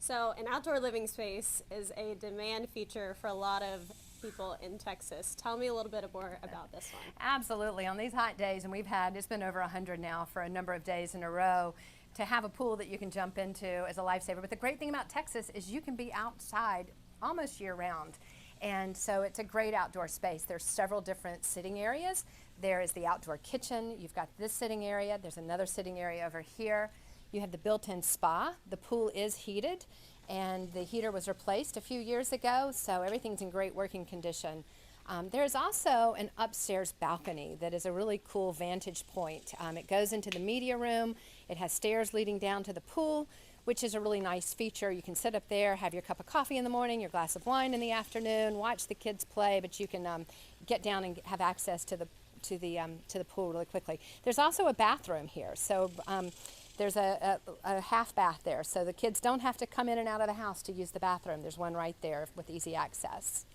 So an outdoor living space is a demand feature for a lot of people in Texas. Tell me a little bit more about this one. Absolutely. On these hot days, and it's been over 100 now for a number of days in a row, to have a pool that you can jump into is a lifesaver. But the great thing about Texas is you can be outside almost year round. And so it's a great outdoor space. There's several different sitting areas. There is the outdoor kitchen. You've got this sitting area. There's another sitting area over here. You have the built-in spa. The pool is heated, and the heater was replaced a few years ago, so everything's in great working condition. There's also an upstairs balcony that is a really cool vantage point. It goes into the media room. It has stairs leading down to the pool, which is a really nice feature. You can sit up there, have your cup of coffee in the morning, your glass of wine in the afternoon, watch the kids play, but you can get down and have access to the pool really quickly. There's also a bathroom here, so there's a half bath there, so the kids don't have to come in and out of the house to use the bathroom. There's one right there with easy access.